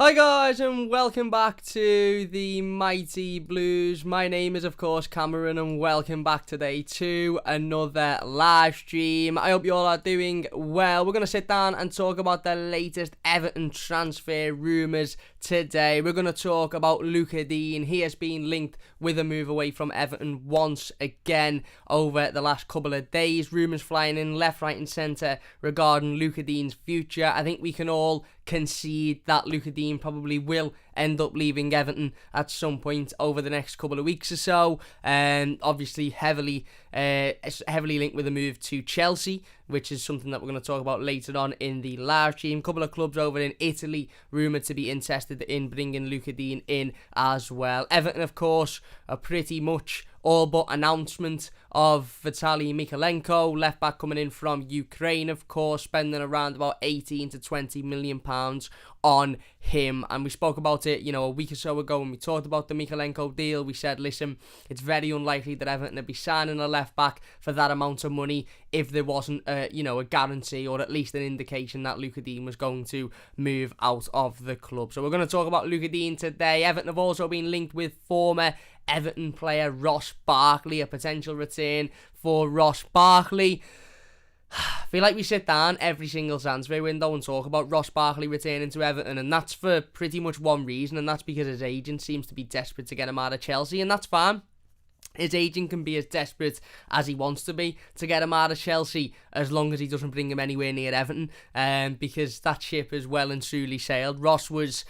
Hi guys and welcome back to the Mighty Blues. My name is of course Cameron and welcome back today to another live stream. I hope you all are doing well. We're going to sit down and talk about the latest Everton transfer rumours today. We're going to talk about Lucas Digne. He has been linked with a move away from Everton once again over the last couple of days. Rumours flying in left, right and centre regarding Lucas Digne's future. I think we can all concede that Lucas Digne probably will end up leaving Everton at some point over the next couple of weeks or so. Obviously heavily linked with a move to Chelsea, which is something that we're going to talk about later on in the live stream. Couple of clubs over in Italy rumoured to be interested in bringing Lucas Digne in as well. Everton, of course, are pretty much all but announcement of Vitaly Mykolenko, left back coming in from Ukraine, of course, spending around about 18 to 20 million pounds on him. And we spoke about it, a week or so ago when we talked about the Mykolenko deal. We said, listen, it's very unlikely that Everton would be signing a left back for that amount of money if there wasn't a guarantee or at least an indication that Lucas Digne was going to move out of the club. So we're going to talk about Lucas Digne today. Everton have also been linked with former Everton player Ross Barkley, a potential return for Ross Barkley. I feel like we sit down every single transfer window and talk about Ross Barkley returning to Everton, and that's for pretty much one reason, and that's because his agent seems to be desperate to get him out of Chelsea, and that's fine. His agent can be as desperate as he wants to be to get him out of Chelsea, as long as he doesn't bring him anywhere near Everton, because that ship has well and truly sailed. Ross was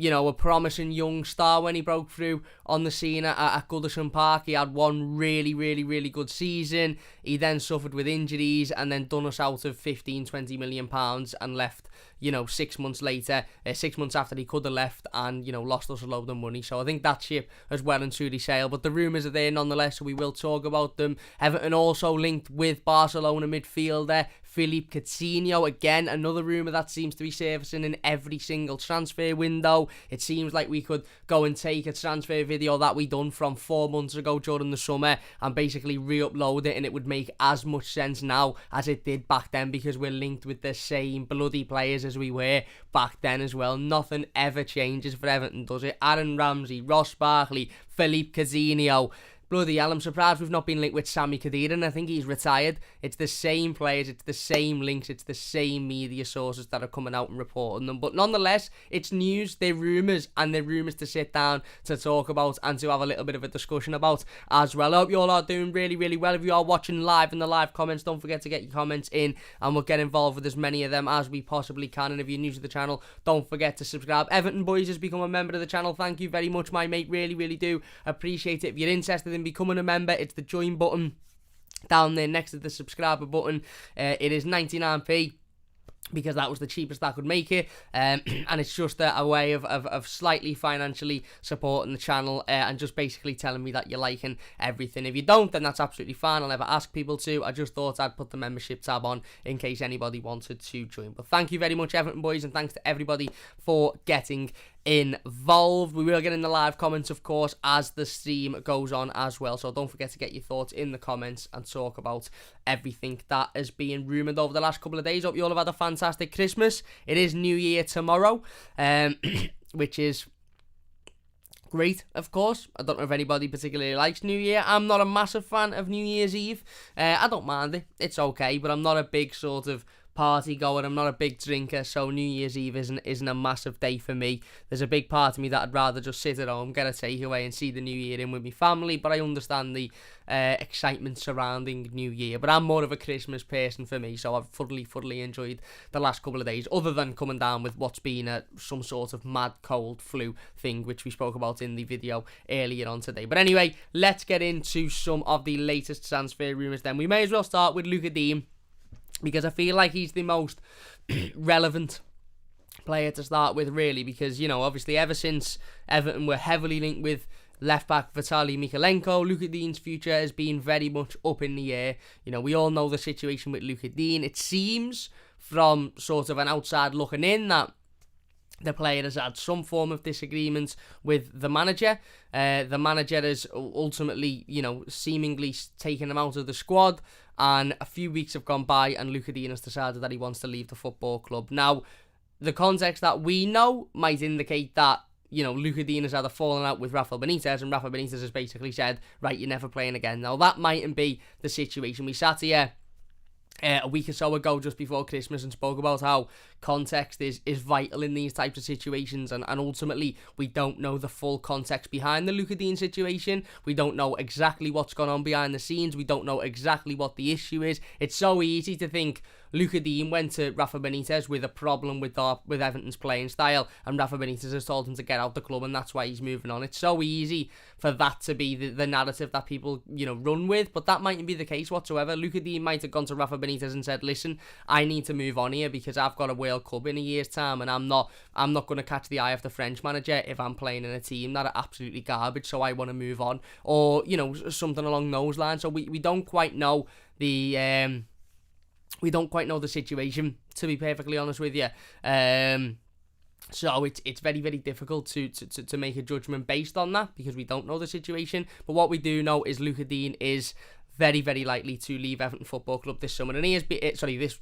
a promising young star when he broke through on the scene at Goodison Park. He had one really, really, really good season. He then suffered with injuries and then done us out of 15-20 million pounds and left 6 months later, 6 months after he could have left, and lost us a load of money. So I think that ship has well and truly sailed, but the rumours are there nonetheless, so we will talk about them. Everton also linked with Barcelona midfielder Philippe Coutinho. Again, another rumour that seems to be surfacing in every single transfer window. It seems like we could go and take a transfer video that we done from 4 months ago during the summer and basically re-upload it, and it would make as much sense now as it did back then, because we're linked with the same bloody players as we were back then as well. Nothing ever changes for Everton, does it? Aaron Ramsey, Ross Barkley, Philippe Coutinho. Bloody hell, I'm surprised we've not been linked with Sami Khedira, and I think he's retired. It's the same players, it's the same links, it's the same media sources that are coming out and reporting them. But nonetheless, it's news, they're rumours, and they're rumours to sit down, to talk about, and to have a little bit of a discussion about as well. I hope you all are doing really, really well. If you are watching live in the live comments, don't forget to get your comments in, and we'll get involved with as many of them as we possibly can. And if you're new to the channel, don't forget to subscribe. Everton Boys has become a member of the channel. Thank you very much, my mate. Really, really do appreciate it. If you're interested in becoming a member, it's the join button down there next to the subscriber button. It is 99p, because that was the cheapest I could make it, and it's just a way of slightly financially supporting the channel, and just basically telling me that you're liking everything. If you don't, then that's absolutely fine. I'll never ask people to. I just thought I'd put the membership tab on in case anybody wanted to join. But thank you very much, Everton Boys, and thanks to everybody for getting involved. We will get in the live comments, of course, as the stream goes on as well, so don't forget to get your thoughts in the comments and talk about everything that has been rumoured over the last couple of days. Hope you all have had a fantastic Christmas. It is New Year tomorrow, which is great, of course. I don't know if anybody particularly likes New Year. I'm not a massive fan of New Year's Eve. I don't mind it, it's okay, but I'm not a big sort of party goer. I'm not a big drinker, so New Year's Eve isn't a massive day for me. There's a big part of me that I'd rather just sit at home, get a takeaway and see the New Year in with my family, but I understand the excitement surrounding New Year. But I'm more of a Christmas person for me, so I've thoroughly enjoyed the last couple of days, other than coming down with what's been some sort of mad cold flu thing, which we spoke about in the video earlier on today. But anyway, let's get into some of the latest transfer rumours then. We may as well start with Lucas Digne, because I feel like he's the most relevant player to start with, really, because, obviously ever since Everton were heavily linked with left-back Vitaly Mykolenko, Lucas Digne's future has been very much up in the air. We all know the situation with Lucas Digne. It seems, from sort of an outside looking in, that the player has had some form of disagreement with the manager. The manager has ultimately, seemingly taken him out of the squad, and a few weeks have gone by and Lucas Digne has decided that he wants to leave the football club. Now, the context that we know might indicate that, Luca Digne has had a falling out with Rafa Benitez, and Rafa Benitez has basically said, right, you're never playing again. Now, that mightn't be the situation. We sat here a week or so ago, just before Christmas, and spoke about how context is vital in these types of situations, and ultimately we don't know the full context behind the Luca Digne situation. We don't know exactly what's gone on behind the scenes. We don't know exactly what the issue is. It's so easy to think Luca Digne went to Rafa Benitez with a problem with Everton's playing style, and Rafa Benitez has told him to get out the club, and that's why he's moving on. It's so easy for that to be the narrative that people, run with, but that mightn't be the case whatsoever. Luca Digne might have gone to Rafa Benitez and said, listen, I need to move on here because I've got a World Cup in a year's time, and I'm not going to catch the eye of the French manager if I'm playing in a team that are absolutely garbage, so I want to move on, or, something along those lines. So we don't quite know the situation, to be perfectly honest with you. So it's very, very difficult to make a judgment based on that, because we don't know the situation. But what we do know is Luca Digne is very, very likely to leave Everton Football Club this summer, and he has been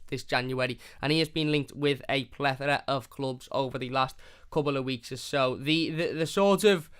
this January, and he has been linked with a plethora of clubs over the last couple of weeks or so. The sort of,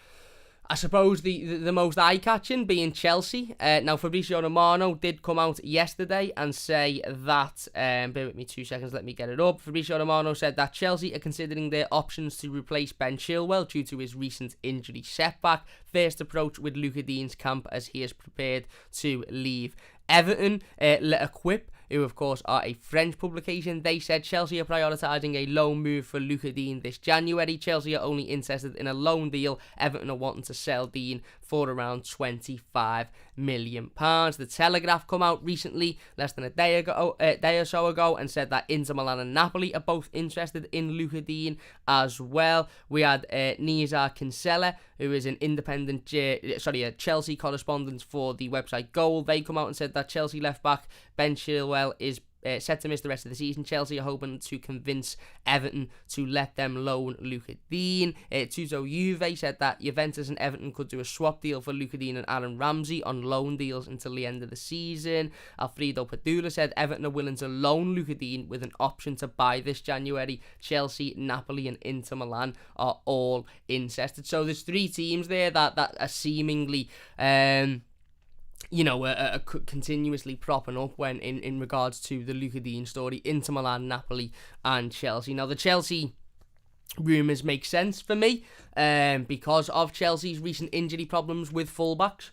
I suppose, the most eye-catching being Chelsea. Now, Fabrizio Romano did come out yesterday and say that, bear with me 2 seconds, let me get it up. Fabrizio Romano said that Chelsea are considering their options to replace Ben Chilwell due to his recent injury setback. First approach with Luca Digne's camp as he is prepared to leave Everton. L'Equipe, who of course are a French publication, they said Chelsea are prioritising a loan move for Luca Digne this January. Chelsea are only interested in a loan deal. Everton are wanting to sell Digne for around £25 million. The Telegraph come out recently, less than a day or so ago, and said that Inter Milan and Napoli are both interested in Luca Digne as well. We had Nizar Kinsella, who is an a Chelsea correspondent for the website Goal. They come out and said that Chelsea left back Ben Chilwell is set to miss the rest of the season. Chelsea are hoping to convince Everton to let them loan Luca Digne. Tuzo Juve said that Juventus and Everton could do a swap deal for Luca Digne and Aaron Ramsey on loan deals until the end of the season. Alfredo Padula said Everton are willing to loan Luca Digne with an option to buy this January. Chelsea, Napoli and Inter Milan are all interested. So there's three teams there that are seemingly continuously propping up when in regards to the Luca Digne story: Inter Milan, Napoli and Chelsea. Now, the Chelsea rumours make sense for me because of Chelsea's recent injury problems with fullbacks.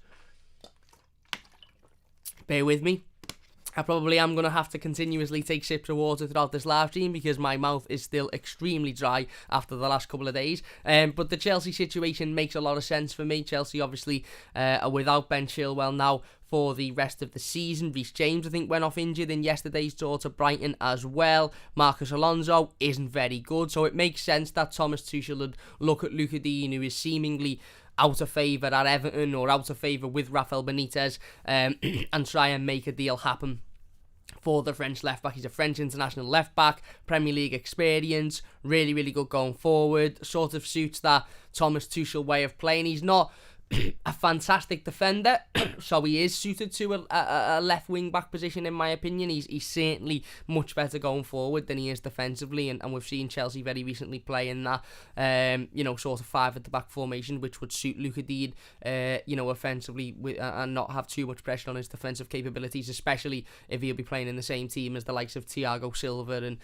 Bear with me. I probably am going to have to continuously take sips of water throughout this live stream because my mouth is still extremely dry after the last couple of days. But the Chelsea situation makes a lot of sense for me. Chelsea obviously are without Ben Chilwell now for the rest of the season. Reece James, I think, went off injured in yesterday's tour to Brighton as well. Marcus Alonso isn't very good, so it makes sense that Thomas Tuchel would look at Luca Digne, who is seemingly out of favour at Everton or out of favour with Rafael Benitez, and try and make a deal happen for the French left-back. He's a French international left-back, Premier League experience, really, really good going forward, sort of suits that Thomas Tuchel way of playing. He's not a fantastic defender, so he is suited to a left wing back position, in my opinion. He's certainly much better going forward than he is defensively, and we've seen Chelsea very recently play in that sort of five at the back formation, which would suit Luca Digne offensively and not have too much pressure on his defensive capabilities, especially if he'll be playing in the same team as the likes of Thiago Silva and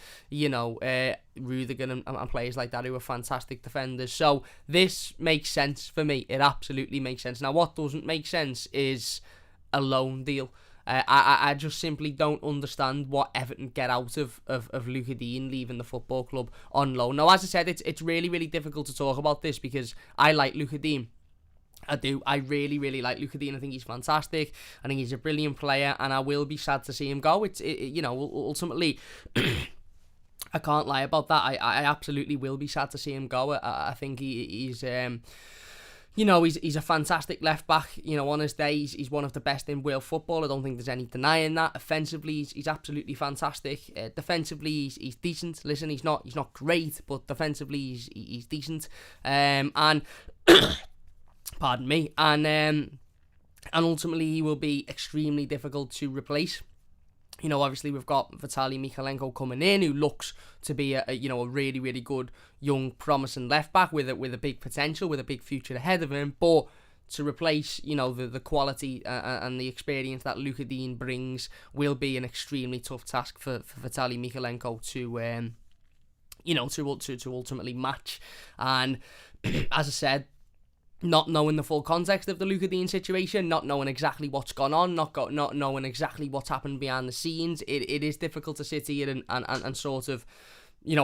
Rudiger and players like that who are fantastic defenders. So this makes sense for me. It absolutely makes sense. Now, what doesn't make sense is a loan deal. I just simply don't understand what Everton get out of Luca Digne leaving the football club on loan. Now, as I said, it's really, really difficult to talk about this because I like Luca Digne. I do. I really, really like Luca Digne. I think he's fantastic. I think he's a brilliant player, and I will be sad to see him go. Ultimately, I can't lie about that. I absolutely will be sad to see him go. I think he's he's a fantastic left back. On his days, he's one of the best in world football. I don't think there's any denying that. Offensively, he's absolutely fantastic. Defensively, he's decent. Listen, he's not great, but defensively, he's decent. And pardon me. And ultimately, he will be extremely difficult to replace. Obviously we've got Vitaly Mykolenko coming in, who looks to be a really, really good young promising left back with a big potential, with a big future ahead of him. But to replace the quality and the experience that Luka Digne brings will be an extremely tough task for Vitaly Mykolenko to ultimately match. And as I said, not knowing the full context of the Luka Digne situation, not knowing exactly what's gone on, not knowing exactly what's happened behind the scenes, it is difficult to sit here and sort of,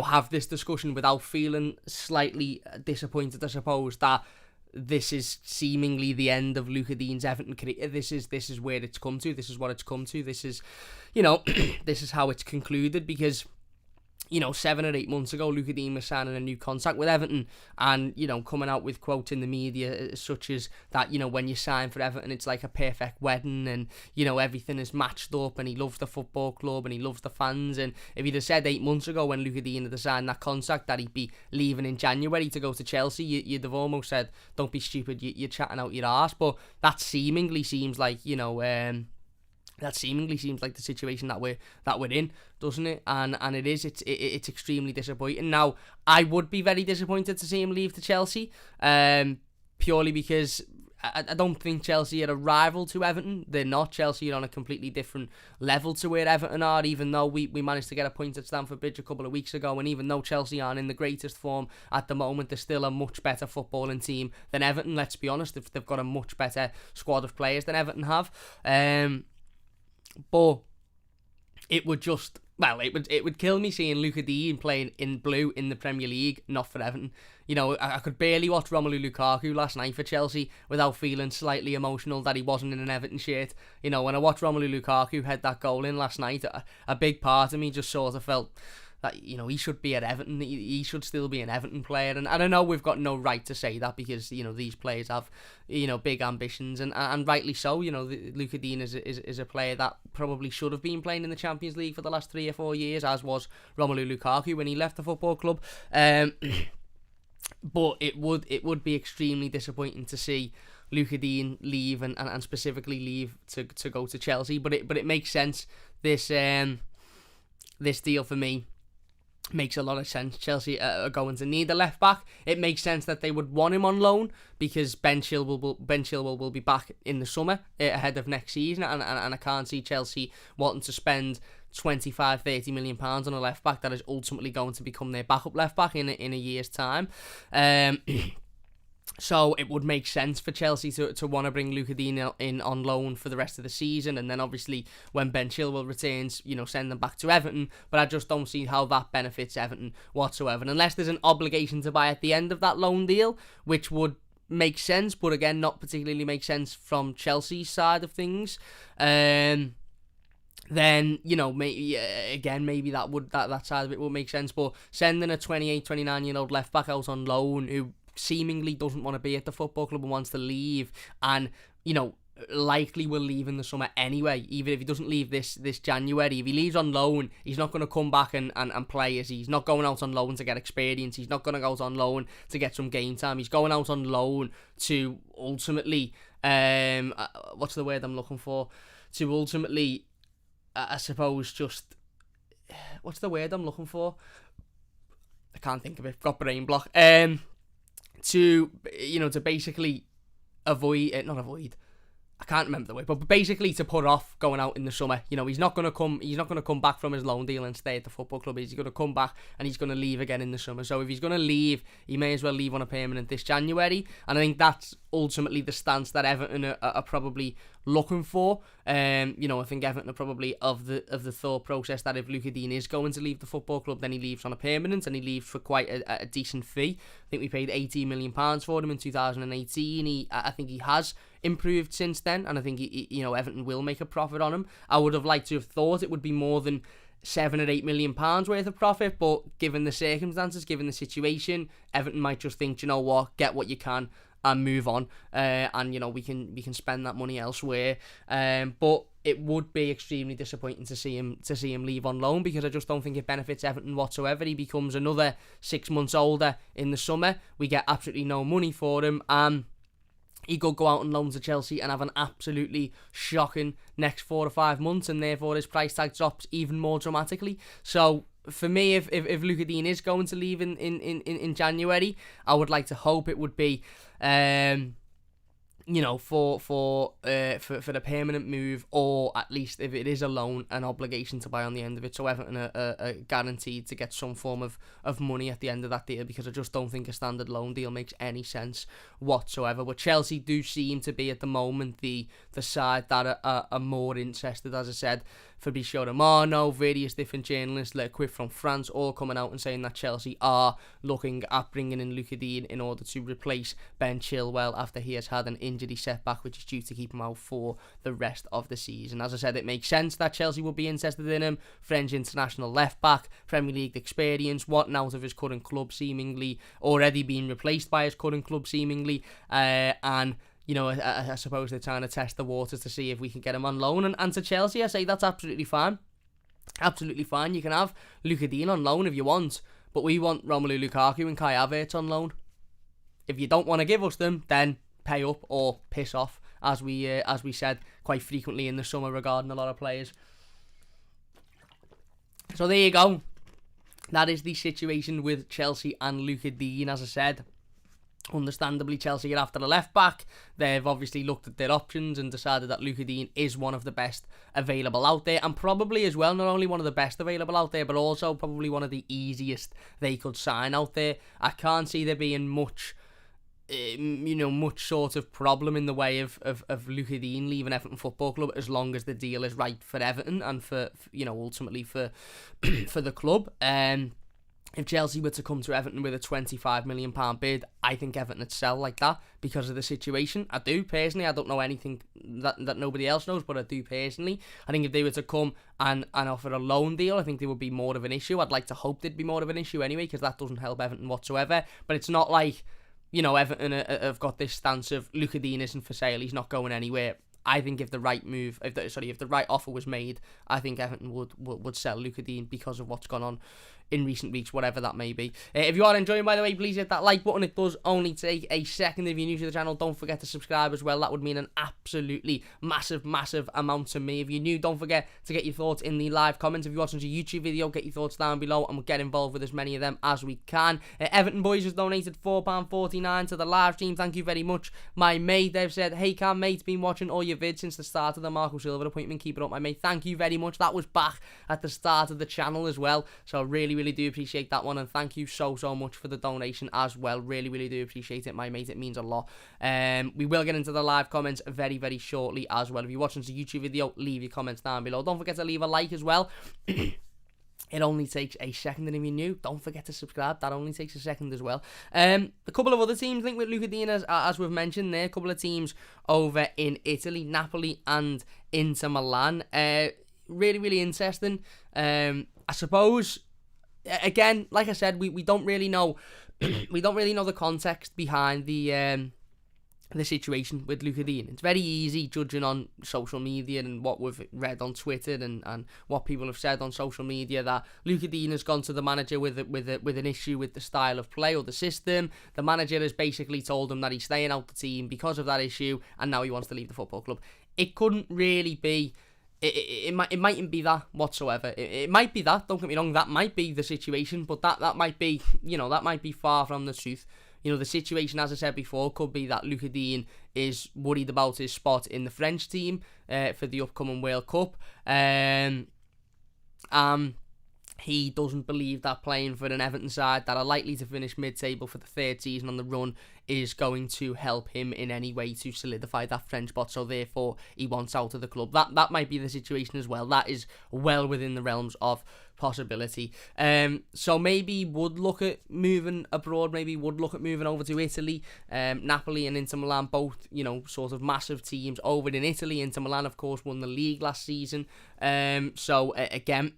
have this discussion without feeling slightly disappointed, I suppose, that this is seemingly the end of Luka Digne's Everton career. This is where it's come to. This is what it's come to. This is, this is how it's concluded, because 7 or 8 months ago, Luka Digne was signing a new contract with Everton, and, coming out with quotes in the media such as that, when you sign for Everton, it's like a perfect wedding, and, everything is matched up, and he loves the football club, and he loves the fans. And if he'd have said 8 months ago, when Luka Digne had signed that contract, that he'd be leaving in January to go to Chelsea, you'd have almost said, don't be stupid, you're chatting out your arse. But that seemingly seems like, that seemingly seems like the situation that we're in, doesn't it? And it is. It's extremely disappointing. Now, I would be very disappointed to see him leave to Chelsea, purely because I don't think Chelsea are a rival to Everton. They're not. Chelsea are on a completely different level to where Everton are, even though we managed to get a point at Stamford Bridge a couple of weeks ago, and even though Chelsea aren't in the greatest form at the moment, they're still a much better footballing team than Everton, let's be honest. They've got a much better squad of players than Everton have. But it would just, it would kill me seeing Luka Digne playing in blue in the Premier League, not for Everton. I could barely watch Romelu Lukaku last night for Chelsea without feeling slightly emotional that he wasn't in an Everton shirt. When I watched Romelu Lukaku head that goal in last night, a big part of me just sort of felt that, he should be at Everton. He should still be an Everton player. And I know we've got no right to say that, because, these players have, big ambitions, and rightly so. Luka Digne is a player that probably should have been playing in the Champions League for the last 3 or 4 years, as was Romelu Lukaku when he left the football club. But it would be extremely disappointing to see Luka Digne leave, and specifically leave to go to Chelsea. But it makes sense. This deal for me makes a lot of sense. Chelsea are going to need a left back. It makes sense that they would want him on loan, because Ben Chilwell will be back in the summer ahead of next season, and I can't see Chelsea wanting to spend 25-30 million pounds on a left back that is ultimately going to become their backup left back in a year's time. So it would make sense for Chelsea to want to bring Luka Digne in on loan for the rest of the season, and then obviously when Ben Chilwell returns, send them back to Everton. But I just don't see how that benefits Everton whatsoever, unless there's an obligation to buy at the end of that loan deal, which would make sense, but again, not particularly make sense from Chelsea's side of things. Then maybe that side of it would make sense. But sending a 28-29-year-old left back out on loan, who seemingly doesn't want to be at the football club and wants to leave, and likely will leave in the summer anyway, even if he doesn't leave this January. If he leaves on loan, he's not going to come back and play. He's not going out on loan to get experience. He's not going to go out on loan to get some game time. He's going out on loan to ultimately what's the word I'm looking for? To ultimately, I suppose, just, what's the word I'm looking for? I can't think of it. Got brain block. To basically not avoid. I can't remember the word, but basically to put off going out in the summer. He's not going to come back from his loan deal and stay at the football club. He's going to come back and he's going to leave again in the summer. So if he's going to leave, he may as well leave on a permanent this January. And I think that's ultimately the stance that Everton are probably looking for. I think Everton are probably of the thought process that if Luka Digne is going to leave the football club, then he leaves on a permanent, and he leaves for quite a decent fee. I think we paid £18 million for him in 2018. I think he has improved since then, and I think Everton will make a profit on him. I would have liked to have thought it would be more than £7 or £8 million worth of profit, but given the circumstances, given the situation, Everton might just think, you know what, get what you can and move on, and we can spend that money elsewhere. But it would be extremely disappointing to see him leave on loan, because I just don't think it benefits Everton whatsoever. He becomes another 6 months older in the summer. We get absolutely no money for him, and he could go out on loan to Chelsea and have an absolutely shocking next 4 or 5 months, and therefore his price tag drops even more dramatically. So for me, if Luca Digne is going to leave in January, I would like to hope it would be for the permanent move, or at least if it is a loan, an obligation to buy on the end of it, so Everton are guaranteed to get some form of money at the end of that deal, because I just don't think a standard loan deal makes any sense whatsoever. But Chelsea do seem to be at the moment the side that are more interested. As I said, Fabrizio Romano, various different journalists, Le Equipe from France, all coming out and saying that Chelsea are looking at bringing in Luca Digne in order to replace Ben Chilwell after he has had an injury setback, which is due to keep him out for the rest of the season. As I said, it makes sense that Chelsea would be interested in him. French international left-back, Premier League experience, wanting out of his current club seemingly, already being replaced by his current club seemingly, and I suppose they're trying to test the waters to see if we can get him on loan. And to Chelsea, I say that's absolutely fine. Absolutely fine. You can have Luca Digne on loan if you want, but we want Romelu Lukaku and Kai Havertz on loan. If you don't want to give us them, then pay up or piss off, as we said quite frequently in the summer regarding a lot of players. So there you go. That is the situation with Chelsea and Luca Digne. As I said, understandably, Chelsea are after a left back. They've obviously looked at their options and decided that Luca Digne is one of the best available out there, and probably as well not only one of the best available out there, but also probably one of the easiest they could sign out there. I can't see there being much sort of problem in the way of Luca Digne leaving Everton Football Club, as long as the deal is right for Everton and for ultimately for the club. If Chelsea were to come to Everton with a £25 million bid, I think Everton would sell like that because of the situation. I do, personally. I don't know anything that nobody else knows, but I do personally. I think if they were to come and offer a loan deal, I think there would be more of an issue. I'd like to hope there'd be more of an issue anyway, because that doesn't help Everton whatsoever. But it's not like, Everton have got this stance of Luca Digne isn't for sale, he's not going anywhere. I think if the right offer was made, I think Everton would sell Luca Digne because of what's gone on in recent weeks, whatever that may be. If you are enjoying, by the way, please hit that like button. It does only take a second. If you're new to the channel, don't forget to subscribe as well. That would mean an absolutely massive amount to me. If you're new, don't forget to get your thoughts in the live comments. If you're watching a YouTube video, get your thoughts down below and we'll get involved with as many of them as we can. Everton Boys has donated £4.49 to the live stream. Thank you very much, my mate. They've said, "Hey Cam, mate, been watching all your vids since the start of the Marco Silva appointment. Keep it up, my mate." Thank you very much. That was back at the start of the channel as well, so I really do appreciate that one, and thank you so much for the donation as well. Really do appreciate it, my mate. It means a lot. We will get into the live comments very shortly as well. If you're watching the YouTube video, leave your comments down below. Don't forget to leave a like as well. It only takes a second, and if you're new, don't forget to subscribe. That only takes a second as well. A couple of other teams linked with Luca Digne, as we've mentioned there. A couple of teams over in Italy, Napoli and Inter Milan. Really interesting. I suppose, again, like I said, we don't really know we don't really know the context behind the situation with Luca Digne. It's very easy judging on social media and what we've read on Twitter and what people have said on social media, that Luca Digne has gone to the manager with an issue with the style of play or the system. The manager has basically told him that he's staying out the team because of that issue, and now he wants to leave the football club. It couldn't really be. It mightn't be that whatsoever. It might be that. Don't get me wrong. That might be the situation, but that might be that might be far from the truth. The situation, as I said before, could be that Luca Digne is worried about his spot in the French team for the upcoming World Cup. He doesn't believe that playing for an Everton side that are likely to finish mid-table for the third season on the run is going to help him in any way to solidify that French spot, so therefore he wants out of the club. That might be the situation as well. That is well within the realms of possibility. So maybe would look at moving abroad, maybe would look at moving over to Italy. Napoli and Inter Milan, both, sort of massive teams over in Italy. Inter Milan, of course, won the league last season. Again,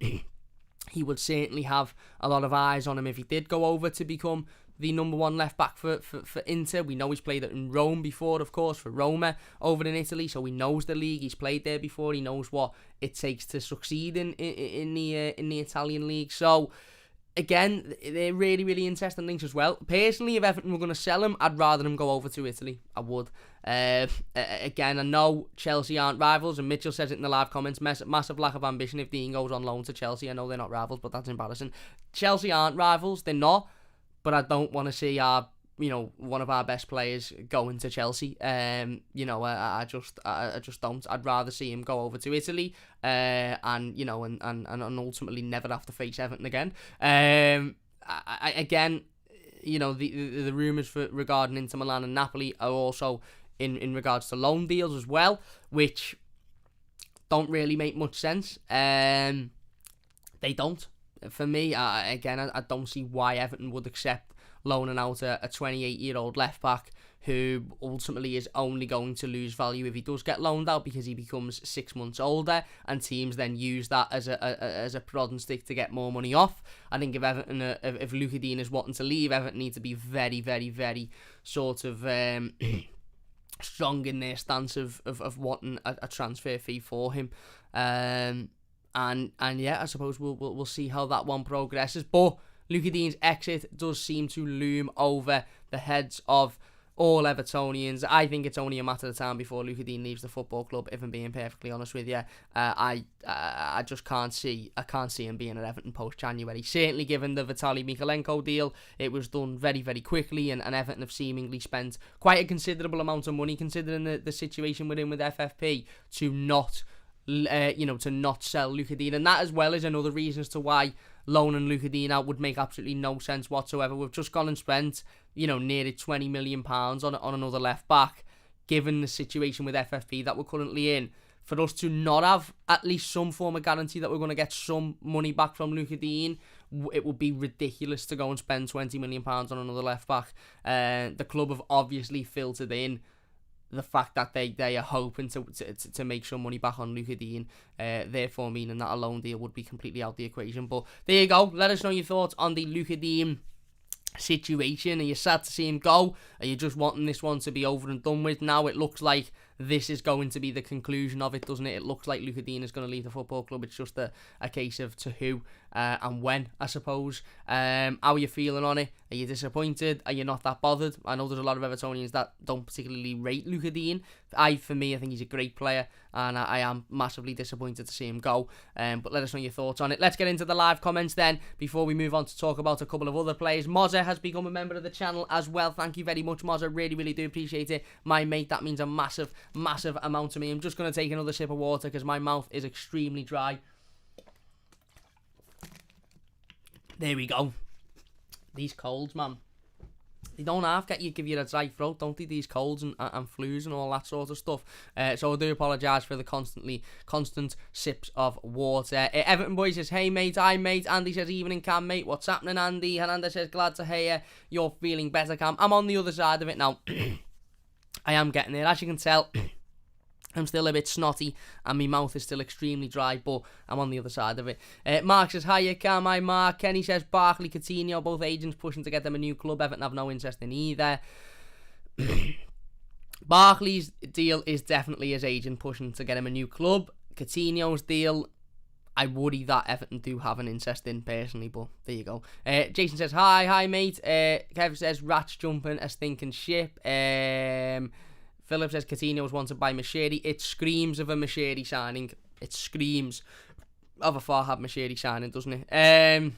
he would certainly have a lot of eyes on him if he did go over to become the number one left back for Inter. We know he's played it in Rome before, of course, for Roma over in Italy, so he knows the league. He's played there before. He knows what it takes to succeed in the Italian league. So again, they're really, really interesting links as well. Personally, if Everton were going to sell him, I'd rather him go over to Italy. I would. Again, I know Chelsea aren't rivals, and Mitchell says it in the live comments, massive lack of ambition if Digne goes on loan to Chelsea. I know they're not rivals, but that's embarrassing. Chelsea aren't rivals, they're not, but I don't want to see one of our best players going to Chelsea. I just don't. I'd rather see him go over to Italy, and ultimately never have to face Everton again. Again, the rumours regarding Inter Milan and Napoli are also in regards to loan deals as well, which don't really make much sense. They don't. For me, I don't see why Everton would accept loaning out a 28-year-old left-back who ultimately is only going to lose value if he does get loaned out, because he becomes 6 months older, and teams then use that as a prod and stick to get more money off. I think if Everton, if Luca Digne is wanting to leave, Everton need to be very, very, very sort of strong in their stance of wanting a transfer fee for him. And yeah, I suppose we'll see how that one progresses. But Luca Digne's exit does seem to loom over the heads of all Evertonians. I think it's only a matter of time before Luca Digne leaves the football club, if I'm being perfectly honest with you. I just can't see him being at Everton post-January. Certainly given the Vitaly Mykolenko deal, it was done very, very quickly, and Everton have seemingly spent quite a considerable amount of money, considering the situation we're in with FFP, to not sell Luca Digne. And that as well is another reason as to why loaning Luca Digne out would make absolutely no sense whatsoever. We've just gone and spent, nearly £20 million on another left back, given the situation with FFP that we're currently in. For us to not have at least some form of guarantee that we're going to get some money back from Luca Digne, it would be ridiculous to go and spend £20 million on another left back. The club have obviously filtered in the fact that they are hoping to make some money back on Luca Digne, therefore meaning that a loan deal would be completely out the equation. But there you go. Let us know your thoughts on the Luca Digne situation. Are you sad to see him go? Are you just wanting this one to be over and done with now? It looks like this is going to be the conclusion of it, doesn't it? It looks like Luca Digne is going to leave the football club. It's just a case of to who and when, I suppose. How are you feeling on it? Are you disappointed? Are you not that bothered? I know there's a lot of Evertonians that don't particularly rate Luca Digne. For me, I think he's a great player, and I am massively disappointed to see him go. But let us know your thoughts on it. Let's get into the live comments then, before we move on to talk about a couple of other players. Mozza has become a member of the channel as well. Thank you very much, Mozza. Really, really do appreciate it. My mate, that means a massive, massive amount to me. I'm just going to take another sip of water because my mouth is extremely dry. There we go. These colds, man. They don't give you a dry throat, don't they? These colds and flus and all that sort of stuff. So I do apologise for the constant sips of water. Everton Boy says, hey mate, hi mate. Andy says, evening Cam mate. What's happening, Andy? Hernandez says, glad to hear you're feeling better, Cam. I'm on the other side of it now. I am getting there. As you can tell, I'm still a bit snotty and my mouth is still extremely dry, but I'm on the other side of it. Mark says, hiya Cam, hi Mark. Kenny says, Barkley, Coutinho, both agents pushing to get them a new club. Everton have no interest in either. Barkley's deal is definitely his agent pushing to get him a new club. Coutinho's deal, I worry that Everton do have an interest in personally, but there you go. Jason says, hi mate. Kev says, rats jumping a stinking ship. Philip says Coutinho was wanted by Machedi. It screams of a Machedi signing. It screams of a Farhad Machedi signing, doesn't it?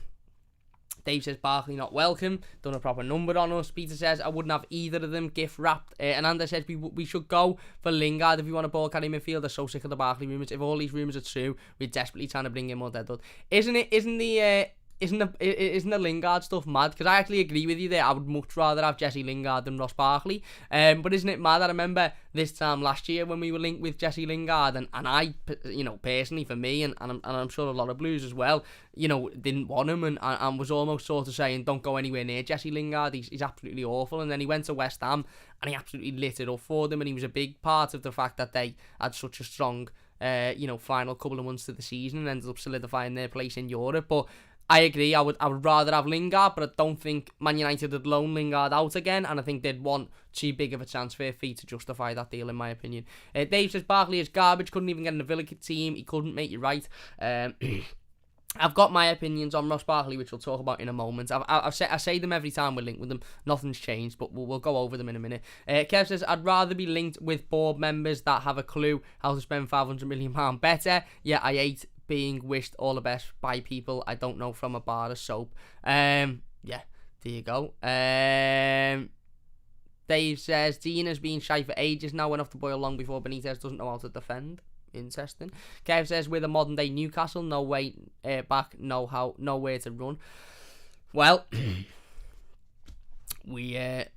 Dave says Barkley not welcome. Done a proper number on us. Peter says I wouldn't have either of them gift wrapped. And Ananda says we should go for Lingard if we want a ball carrying midfield. They're so sick of the Barkley rumours. If all these rumours are true, we're desperately trying to bring in more deadwood. Isn't the Lingard stuff mad? Because I actually agree with you there. I would much rather have Jesse Lingard than Ross Barkley. But isn't it mad? I remember this time last year when we were linked with Jesse Lingard, and I, personally for me, and I'm sure a lot of Blues as well, didn't want him and was almost sort of saying, don't go anywhere near Jesse Lingard. He's absolutely awful. And then he went to West Ham and he absolutely lit it up for them. And he was a big part of the fact that they had such a strong, final couple of months to the season and ended up solidifying their place in Europe. But I agree, I would rather have Lingard, but I don't think Man United would loan Lingard out again, and I think they'd want too big of a transfer fee to justify that deal, in my opinion. Dave says Barkley is garbage, couldn't even get in the Villa team, he couldn't, make you right. I've got my opinions on Ross Barkley, which we'll talk about in a moment. I say them every time we're linked with them. Nothing's changed, but we'll go over them in a minute. Kev says, I'd rather be linked with board members that have a clue how to spend £500 million better. Yeah, I hate being wished all the best by people I don't know from a bar of soap. Yeah, there you go. Dave says, Digne has been shy for ages now, went off the boil long before Benitez doesn't know how to defend. Interesting. Kev says, we're the modern day Newcastle, no way back, nowhere to run. Well, yeah,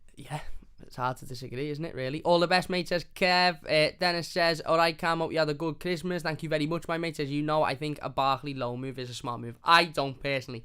it's hard to disagree, isn't it, really? All the best, mate, says Kev. Dennis says, alright, Cam, hope you had a good Christmas. Thank you very much, my mate. Says, I think a Barkley loan move is a smart move. I don't, personally.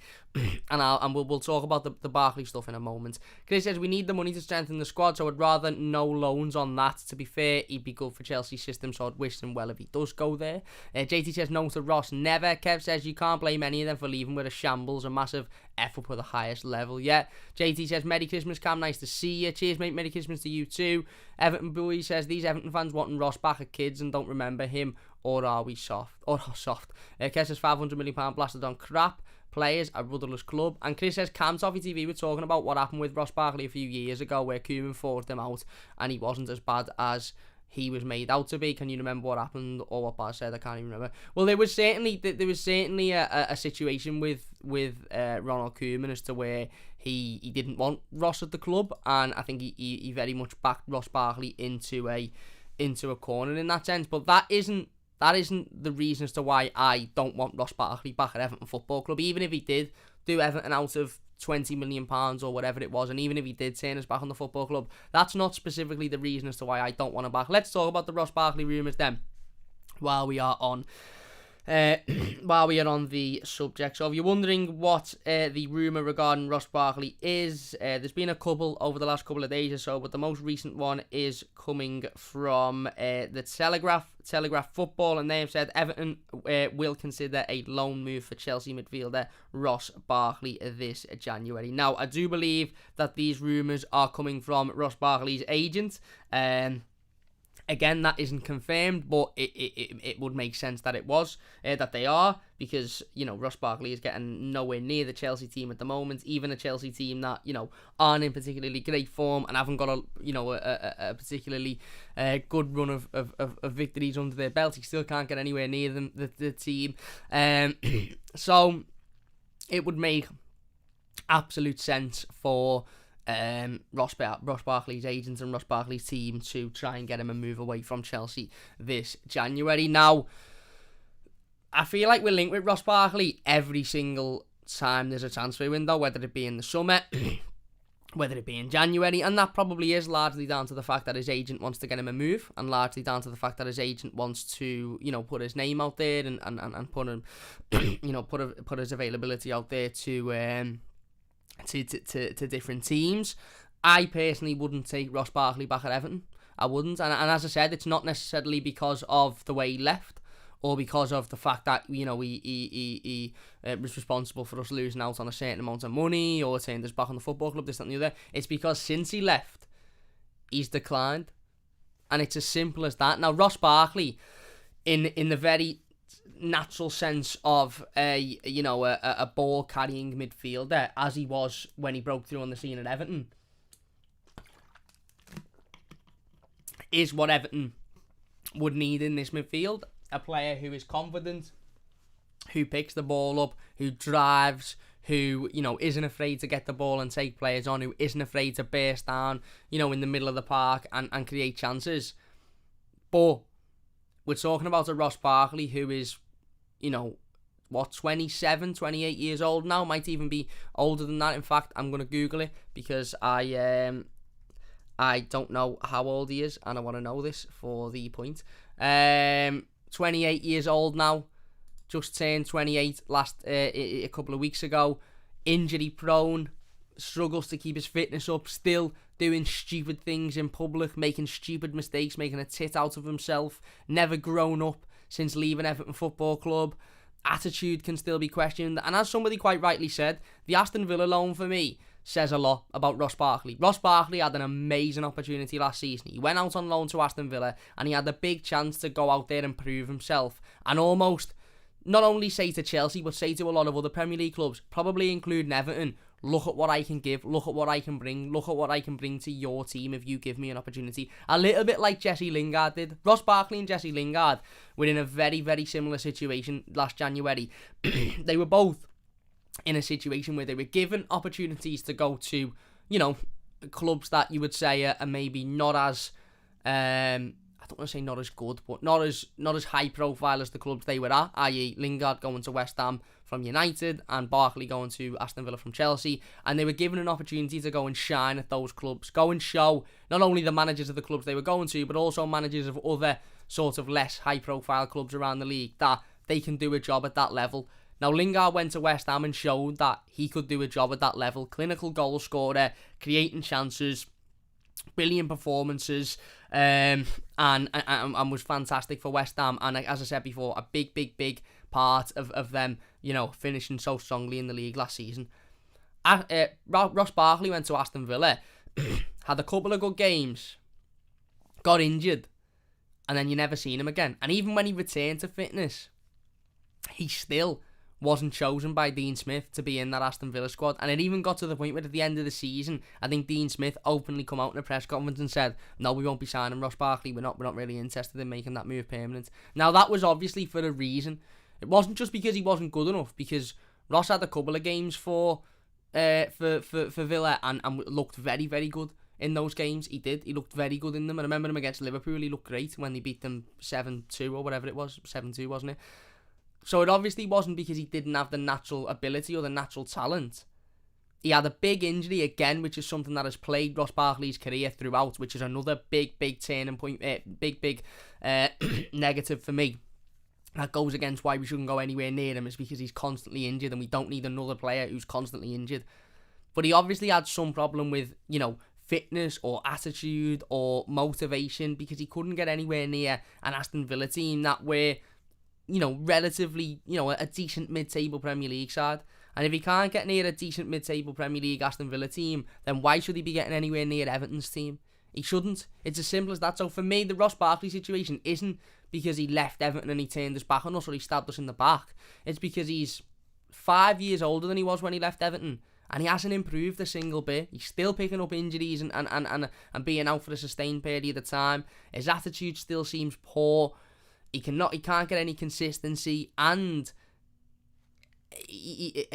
and we'll talk about the Barkley stuff in a moment. Chris says, we need the money to strengthen the squad, so I'd rather no loans on that. To be fair, he'd be good for Chelsea's system, so I'd wish him well if he does go there. JT says, no to Ross, never. Kev says, you can't blame any of them for leaving with a shambles, a massive F up at the highest level. Yeah. JT says, Merry Christmas, Cam, nice to see you. Cheers, mate, Merry Christmas to you too. Everton Boy says, these Everton fans wanting Ross back at kids and don't remember him, or are we soft? Kev says, £500 million blasted on crap. Players, a rudderless club. And Chris says, Cam Toffee TV were talking about what happened with Ross Barkley a few years ago, where Koeman forced him out and he wasn't as bad as he was made out to be. Can you remember what happened or what Baz said? I can't even remember. Well, there was certainly a situation with Ronald Koeman as to where he didn't want Ross at the club, and I think he very much backed Ross Barkley into a corner in that sense. But that isn't the reason as to why I don't want Ross Barkley back at Everton Football Club. Even if he did do Everton out of £20 million or whatever it was, and even if he did turn us back on the football club, that's not specifically the reason as to why I don't want him back. Let's talk about the Ross Barkley rumours then, while we are on the subject. So if you're wondering what the rumour regarding Ross Barkley is, there's been a couple over the last couple of days or so, but the most recent one is coming from the Telegraph Football, and they have said Everton will consider a loan move for Chelsea midfielder Ross Barkley this January. Now, I do believe that these rumours are coming from Ross Barkley's agent. Again, that isn't confirmed, but it would make sense that it was, that they are, because, Ross Barkley is getting nowhere near the Chelsea team at the moment, even a Chelsea team that, aren't in particularly great form and haven't got a particularly good run of victories under their belt. He still can't get anywhere near them, the team. So, it would make absolute sense for Ross Barkley's agent and Ross Barkley's team to try and get him a move away from Chelsea this January. Now, I feel like we're linked with Ross Barkley every single time there's a transfer window, whether it be in the summer, whether it be in January, and that probably is largely down to the fact that his agent wants to get him a move, and largely down to the fact that his agent wants to, put his name out there and put him, put his availability out there to different teams. I personally wouldn't take Ross Barkley back at Everton. I wouldn't, and as I said, it's not necessarily because of the way he left, or because of the fact that he was responsible for us losing out on a certain amount of money, or turned us back on the football club, this, that, and the other. It's because since he left, he's declined, and it's as simple as that. Now, Ross Barkley, in the very natural sense of a ball carrying midfielder, as he was when he broke through on the scene at Everton, is what Everton would need in this midfield. A player who is confident, who picks the ball up, who drives, who isn't afraid to get the ball and take players on, who isn't afraid to burst down in the middle of the park and create chances. But we're talking about a Ross Barkley who is 27, 28 years old now, might even be older than that. In fact, I'm going to Google it because I don't know how old he is, and I want to know this for the point. 28 years old now, just turned 28 a couple of weeks ago, injury prone, struggles to keep his fitness up, still doing stupid things in public, making stupid mistakes, making a tit out of himself, never grown up since leaving Everton Football Club. Attitude can still be questioned, and as somebody quite rightly said, the Aston Villa loan for me says a lot about Ross Barkley. Ross Barkley had an amazing opportunity last season. He went out on loan to Aston Villa, and he had a big chance to go out there and prove himself, and almost not only say to Chelsea, but say to a lot of other Premier League clubs, probably including Everton, look at what I can give, look at what I can bring, look at what I can bring to your team if you give me an opportunity. A little bit like Jesse Lingard did. Ross Barkley and Jesse Lingard were in a very, very similar situation last January. They were both in a situation where they were given opportunities to go to, clubs that you would say are maybe not as, I don't want to say not as good, but not as high profile as the clubs they were at, i.e. Lingard going to West Ham from United and Barkley going to Aston Villa from Chelsea, and they were given an opportunity to go and shine at those clubs, go and show not only the managers of the clubs they were going to, but also managers of other sort of less high profile clubs around the league that they can do a job at that level. Now, Lingard went to West Ham and showed that he could do a job at that level. Clinical goal scorer, creating chances, brilliant performances, and was fantastic for West Ham. And as I said before, a big part of them, finishing so strongly in the league last season. Ross Barkley went to Aston Villa, had a couple of good games, got injured, and then you never seen him again. And even when he returned to fitness, he still wasn't chosen by Dean Smith to be in that Aston Villa squad. And it even got to the point where at the end of the season, I think Dean Smith openly come out in a press conference and said, no, we won't be signing Ross Barkley, we're not really interested in making that move permanent. Now, that was obviously for a reason. It wasn't just because he wasn't good enough, because Ross had a couple of games for Villa and looked very, very good in those games. He looked very good in them. I remember him against Liverpool, he looked great when they beat them 7-2 or whatever it was, 7-2 wasn't it? So it obviously wasn't because he didn't have the natural ability or the natural talent. He had a big injury again, which is something that has plagued Ross Barkley's career throughout, which is another big turning point, big negative for me. That goes against why we shouldn't go anywhere near him, is because he's constantly injured and we don't need another player who's constantly injured. But he obviously had some problem with, fitness or attitude or motivation, because he couldn't get anywhere near an Aston Villa team that were, relatively, a decent mid-table Premier League side. And if he can't get near a decent mid-table Premier League Aston Villa team, then why should he be getting anywhere near Everton's team? He shouldn't. It's as simple as that. So for me, the Ross Barkley situation isn't because he left Everton and he turned his back on us or he stabbed us in the back. It's because he's 5 years older than he was when he left Everton, and he hasn't improved a single bit. He's still picking up injuries and being out for a sustained period of time. His attitude still seems poor. He can't get any consistency, and he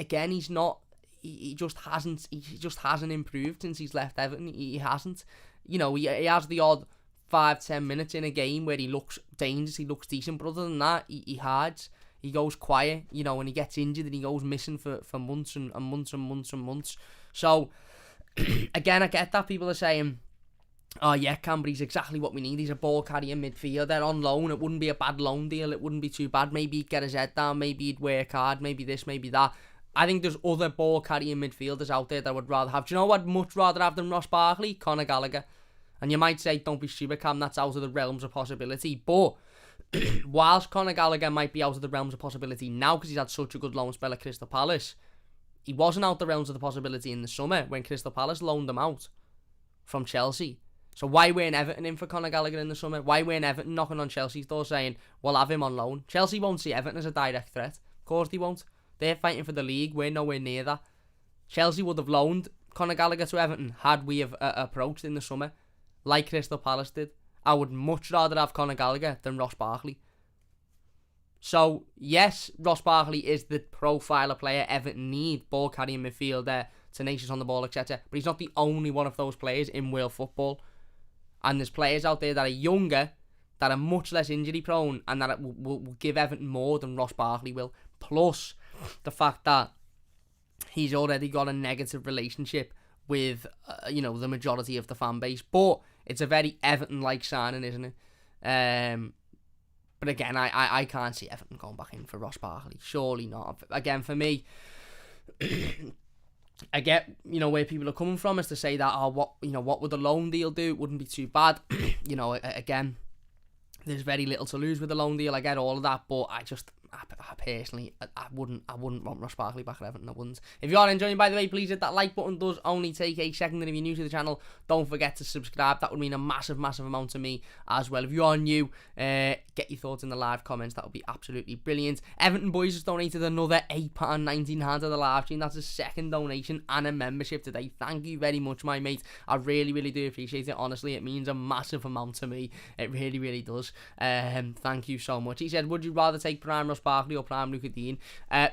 just hasn't improved since he's left Everton. He hasn't. He has the odd 5-10 minutes in a game where he looks dangerous, he looks decent, but other than that, he hides. He goes quiet, and he gets injured and he goes missing for months and months. So, again, I get that people are saying, oh yeah, Camber's exactly what we need. He's a ball carrying midfielder on loan. It wouldn't be a bad loan deal. It wouldn't be too bad. Maybe he'd get his head down. Maybe he'd work hard. Maybe this, maybe that. I think there's other ball carrying midfielders out there that I would rather have. Do you know what I'd much rather have than Ross Barkley? Conor Gallagher. And you might say, don't be stupid, Cam, that's out of the realms of possibility. But whilst Conor Gallagher might be out of the realms of possibility now because he's had such a good loan spell at Crystal Palace, he wasn't out the realms of the possibility in the summer when Crystal Palace loaned him out from Chelsea. So why weren't Everton in for Conor Gallagher in the summer? Why weren't Everton knocking on Chelsea's door saying, we'll have him on loan? Chelsea won't see Everton as a direct threat. Of course they won't. They're fighting for the league. We're nowhere near that. Chelsea would have loaned Conor Gallagher to Everton had we have approached in the summer, like Crystal Palace did. I would much rather have Conor Gallagher than Ross Barkley. So, yes, Ross Barkley is the profiler player Everton need, ball carrying midfielder, tenacious on the ball, etc. But he's not the only one of those players in world football. And there's players out there that are younger, that are much less injury prone, and that will give Everton more than Ross Barkley will. Plus, the fact that he's already got a negative relationship with, the majority of the fan base. But it's a very Everton-like signing, isn't it? But again, I can't see Everton going back in for Ross Barkley. Surely not. Again, for me, I get, where people are coming from is to say that, what would the loan deal do? It wouldn't be too bad. Again, there's very little to lose with the loan deal. I get all of that, but I personally, I wouldn't want Ross Barkley back at Everton. I wouldn't. If you are enjoying, by the way, please hit that like button. Does only take a second. And if you're new to the channel, don't forget to subscribe. That would mean a massive amount to me as well. If you are new, get your thoughts in the live comments. That would be absolutely brilliant. Everton boys has donated another £8.19 to the live stream. That's a second donation and a membership today. Thank you very much, my mate. I really do appreciate it. Honestly, it means a massive amount to me. It really does. Thank you so much. He said, would you rather take prime Ross Barkley or prime Luca Digne?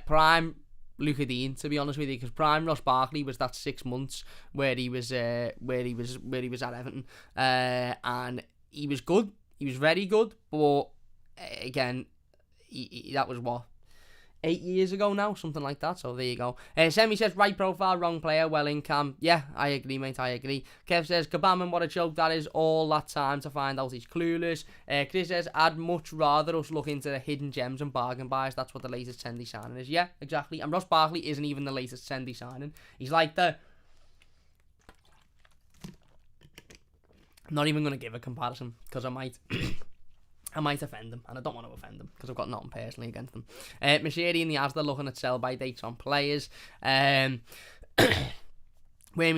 Prime Luca Digne, to be honest with you, because prime Ross Barkley was that 6 months where he was at Everton, and he was good. He was very good, but again, that was what, 8 years ago now, something like that. So there you go. Semi says, right profile, wrong player, well in Cam. Yeah, I agree, mate, I agree. Kev says, Kabaman, what a joke that is, all that time to find out he's clueless. Chris says, I'd much rather us look into the hidden gems and bargain buys. That's what the latest trendy signing is. Yeah, exactly. And Ross Barkley isn't even the latest trendy signing. He's like the... I'm not even going to give a comparison, because I might... I might offend them, and I don't want to offend them because I've got nothing personally against them. Machiri and the Asda looking at sell-by dates on players. Whammy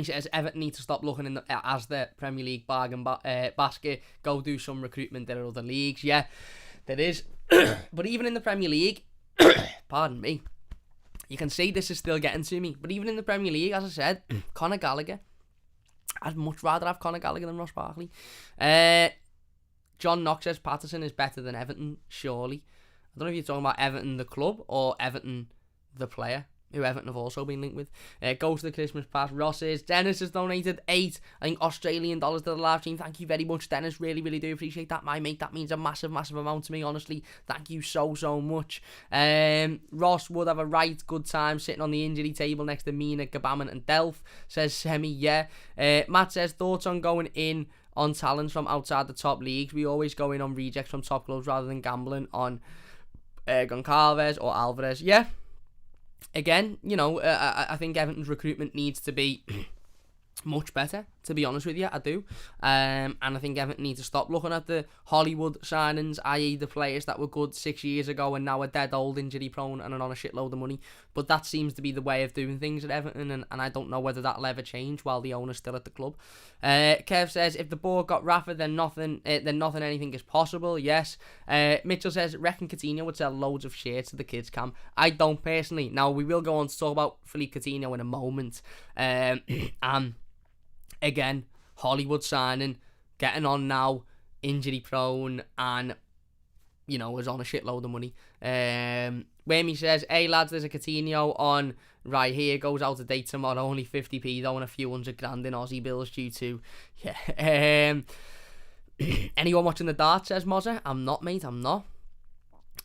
says Everton need to stop looking in the Asda Premier League bargain basket. Go do some recruitment in other leagues. Yeah, there is. But even in the Premier League, pardon me, you can see this is still getting to me. But even in the Premier League, as I said, Conor Gallagher. I'd much rather have Conor Gallagher than Ross Barkley. John Knox says Patterson is better than Everton, surely. I don't know if you're talking about Everton the club or Everton the player, who Everton have also been linked with. Go to the Christmas pass. Ross says Dennis has donated 8, I think, Australian dollars to the live stream. Thank you very much, Dennis. Really do appreciate that, my mate. That means a massive amount to me, honestly. Thank you so much. Ross would have a right good time sitting on the injury table next to Mina, Gabaman and Delph, says Semi. Yeah. Matt says, thoughts on going in on talents from outside the top leagues? We always go in on rejects from top clubs rather than gambling on Goncalves or Alvarez. Yeah, again, you know, I think Everton's recruitment needs to be much better, to be honest with you. I do. And I think Everton need to stop looking at the Hollywood signings, i.e. the players that were good 6 years ago and now are dead old, injury prone and are on a shitload of money. But that seems to be the way of doing things at Everton, and I don't know whether that'll ever change while the owner's still at the club. Kev says, if the board got Rafa, then nothing anything is possible. Yes. Mitchell says, reckon Coutinho would sell loads of shirts to the kids camp. I don't personally. Now, we will go on to talk about Philippe Coutinho in a moment. Again, Hollywood signing, getting on now, injury prone, and, you know, was on a shitload of money. Whammy says, hey lads, there's a Coutinho on, right, here goes out of date tomorrow, only 50p though, and a few $100,000 in Aussie bills due to, yeah. Anyone watching the darts, says Mozza? I'm not, mate, I'm not.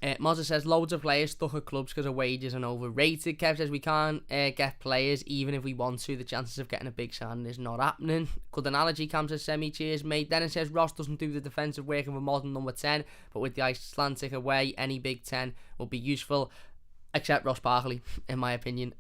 Mozza says, loads of players stuck at clubs because of wages and overrated. Kev says, we can't get players even if we want to. The chances of getting a big signing is not happening. Good analogy. Cam says, Semi, cheers, mate. Dennis says, Ross doesn't do the defensive work of a modern number 10, but with the Icelandic away, any big 10 will be useful, except Ross Barkley, in my opinion.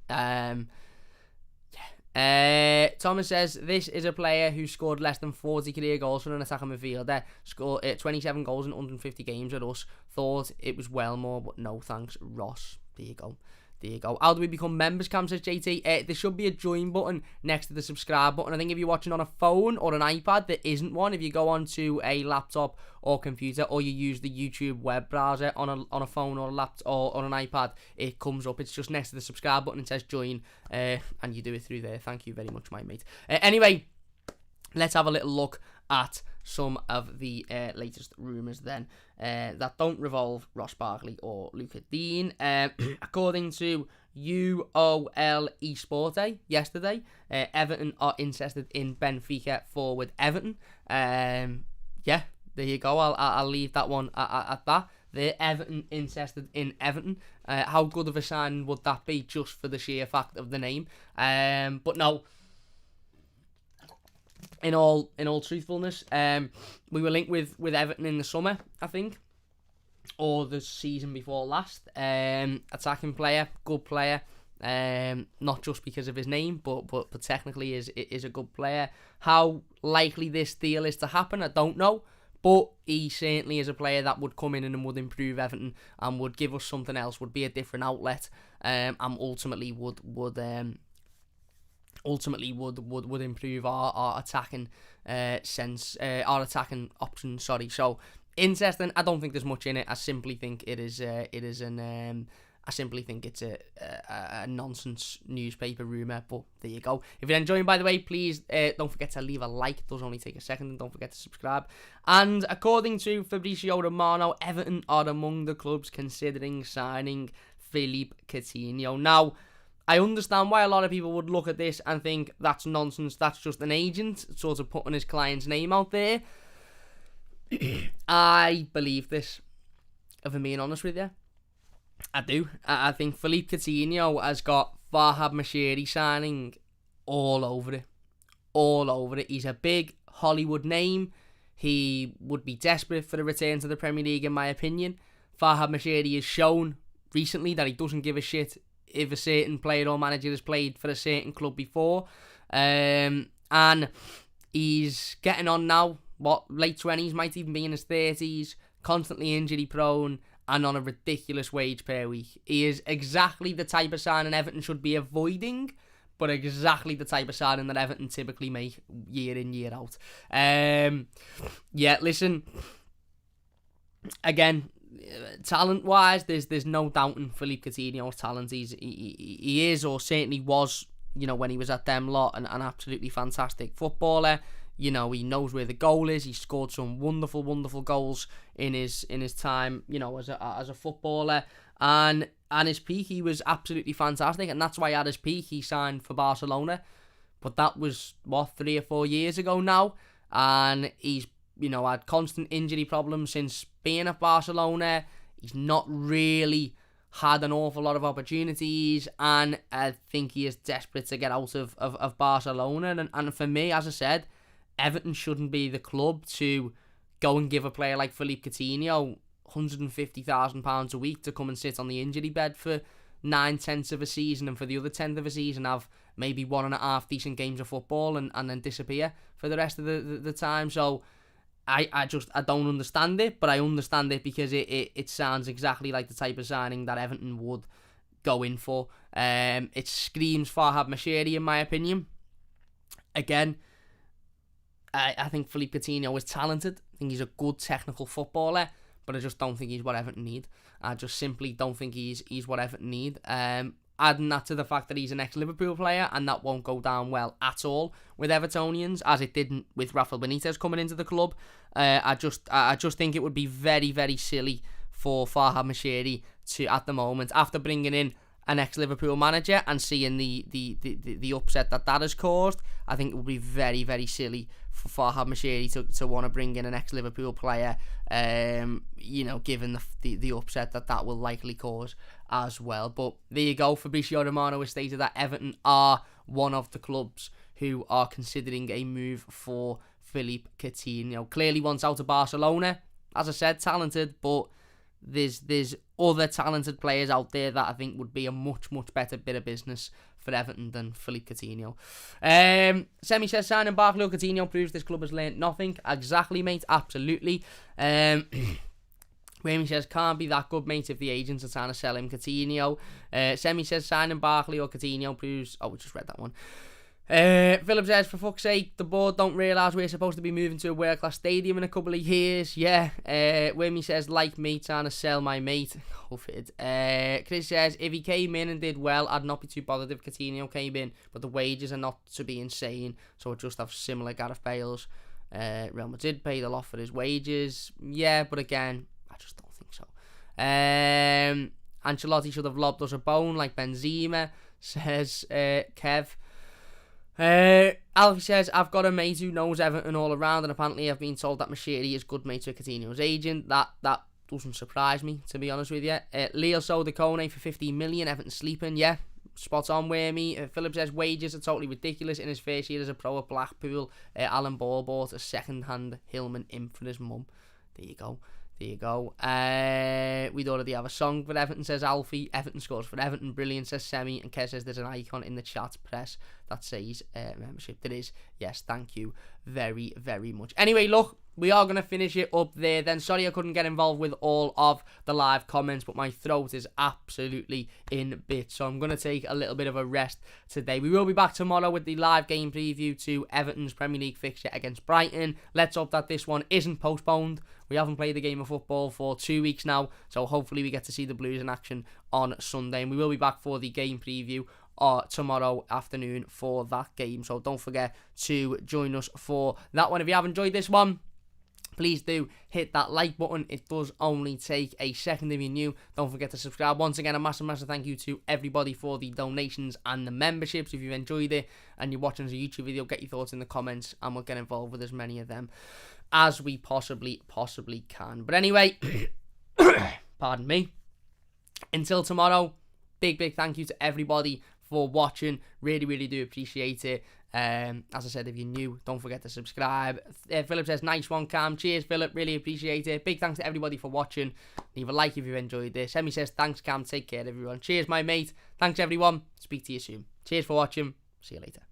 Thomas says, this is a player who scored less than 40 career goals for an attacking midfielder. Scored 27 goals in 150 games with us. Thought it was well more, but no thanks, Ross. There you go. There you go. How do we become members, Cam, says JT? There should be a join button next to the subscribe button. I think if you're watching on a phone or an iPad, there isn't one. If you go onto a laptop or computer, or you use the YouTube web browser on a phone or a laptop or on an iPad, it comes up. It's just next to the subscribe button. It says join, and you do it through there. Thank you very much, my mate. Anyway, let's have a little look at some of the latest rumours then that don't revolve Ross Barkley or Luca Digne. According to UOL Esporte yesterday, Everton are interested in Benfica forward Everton. Yeah, there you go. I'll leave that one at that. They're Everton interested in Everton. How good of a sign would that be just for the sheer fact of the name? But no. In all truthfulness, we were linked with Everton in the summer, I think, or the season before last. Attacking player, good player, not just because of his name, but technically is a good player. How likely this deal is to happen, I don't know, But he certainly is a player that would come in and would improve Everton and would give us something else, would be a different outlet, and ultimately would improve our attacking our attacking options. Sorry. So interesting. I don't think there's much in it. I simply think it's a nonsense newspaper rumour, but there you go. If you're enjoying, by the way, please don't forget to leave a like. It does only take a second, and don't forget to subscribe. And according to Fabrizio Romano, Everton are among the clubs considering signing Philippe Coutinho. Now, I understand why a lot of people would look at this and think that's nonsense, that's just an agent sort of putting his client's name out there. I believe this, if I'm being honest with you. I do. I think Philippe Coutinho has got Farhad Moshiri signing all over it. All over it. He's a big Hollywood name. He would be desperate for a return to the Premier League, in my opinion. Farhad Moshiri has shown recently that he doesn't give a shit if a certain player or manager has played for a certain club before. And he's getting on now. Late 20s, might even be in his 30s. Constantly injury prone. And on a ridiculous wage per week. He is exactly the type of signing Everton should be avoiding, but exactly the type of signing that Everton typically make year in, year out. Listen, again, talent-wise, there's no doubting Philippe Coutinho's talent. He is, or certainly was, when he was at them lot, an absolutely fantastic footballer. He knows where the goal is. He scored some wonderful, wonderful goals in his time, as a footballer. And at his peak, he was absolutely fantastic. And that's why at his peak, he signed for Barcelona. But that was, 3 or 4 years ago now. And he's, had constant injury problems since being at Barcelona. He's not really had an awful lot of opportunities. And I think he is desperate to get out of Barcelona. And for me, as I said, Everton shouldn't be the club to go and give a player like Philippe Coutinho £150,000 a week to come and sit on the injury bed for 9/10 of a season, and for the other 10th of a season have maybe 1.5 decent games of football and then disappear for the rest of the time. So I don't understand it, but I understand it because it sounds exactly like the type of signing that Everton would go in for. It screams Farhad Moshiri, in my opinion. Again, I think Philippe Coutinho is talented. I think he's a good technical footballer, but I just don't think he's what Everton need. I just simply don't think he's what Everton need. Adding that to the fact that he's an ex-Liverpool player, and that won't go down well at all with Evertonians, as it didn't with Rafa Benitez coming into the club. I just think it would be very, very silly for Farhad Moshiri to, at the moment, after bringing in an ex-Liverpool manager and seeing the upset that has caused, I think it would be very, very silly for Farhad Moshiri to want to bring in an ex-Liverpool player, given the upset that will likely cause as well. But there you go. Fabrizio Romano has stated that Everton are one of the clubs who are considering a move for Philippe Coutinho. Clearly wants out of Barcelona. As I said, talented, but there's other talented players out there that I think would be a much, much better bit of business for Everton than Philippe Coutinho. Semi says signing Barkley or Coutinho proves this club has learnt nothing. Exactly, mate. Absolutely. Remy says can't be that good, mate, if the agents are trying to sell him Coutinho. Semi says signing Barkley or Coutinho proves... Oh, we just read that one. Philip says, for fuck's sake, the board don't realise we're supposed to be moving to a world-class stadium in a couple of years. Yeah. Wimmy says, like me, trying to sell my mate. Chris says, if he came in and did well, I'd not be too bothered if Coutinho came in, but the wages are not to be insane, so I'd just have similar Gareth Bale's. Real Madrid paid a lot for his wages. Yeah, but again, I just don't think so. Ancelotti should have lobbed us a bone like Benzema, says Kev. Alfie says, I've got a mate who knows Everton all around, and apparently I've been told that Moshiri is good mates with Coutinho's agent. That doesn't surprise me, to be honest with you. Leo sold the Kone for 15 million, Everton sleeping, yeah, spot on with me. Philip says, wages are totally ridiculous. In his first year as a pro at Blackpool, Alan Ball bought a second-hand Hillman in for his mum. There you go. We'd already have a song for Everton, says Alfie. Everton scores for Everton. Brilliant, says Semi. And Kes says there's an icon in the chat press that says membership. There is. Yes, thank you very, very much. Anyway, look, we are going to finish it up there then. Sorry I couldn't get involved with all of the live comments, but my throat is absolutely in bits, so I'm going to take a little bit of a rest today. We will be back tomorrow with the live game preview to Everton's Premier League fixture against Brighton. Let's hope that this one isn't postponed. We haven't played a game of football for 2 weeks now, so hopefully we get to see the Blues in action on Sunday, and we will be back for the game preview tomorrow afternoon for that game, so don't forget to join us for that one. If you have enjoyed this one, please do hit that like button. It does only take a second if you're new. Don't forget to subscribe. Once again, a massive thank you to everybody for the donations and the memberships. If you've enjoyed it and you're watching as a YouTube video, get your thoughts in the comments and we'll get involved with as many of them as we possibly can. But anyway, pardon me, until tomorrow, big thank you to everybody for watching. Really do appreciate it. As I said, if you're new, don't forget to subscribe. Philip says, nice one, Cam. Cheers, Philip. Really appreciate it. Big thanks to everybody for watching. Leave a like if you enjoyed this. Hemi says, thanks, Cam. Take care, everyone. Cheers, my mate. Thanks, everyone. Speak to you soon. Cheers for watching. See you later.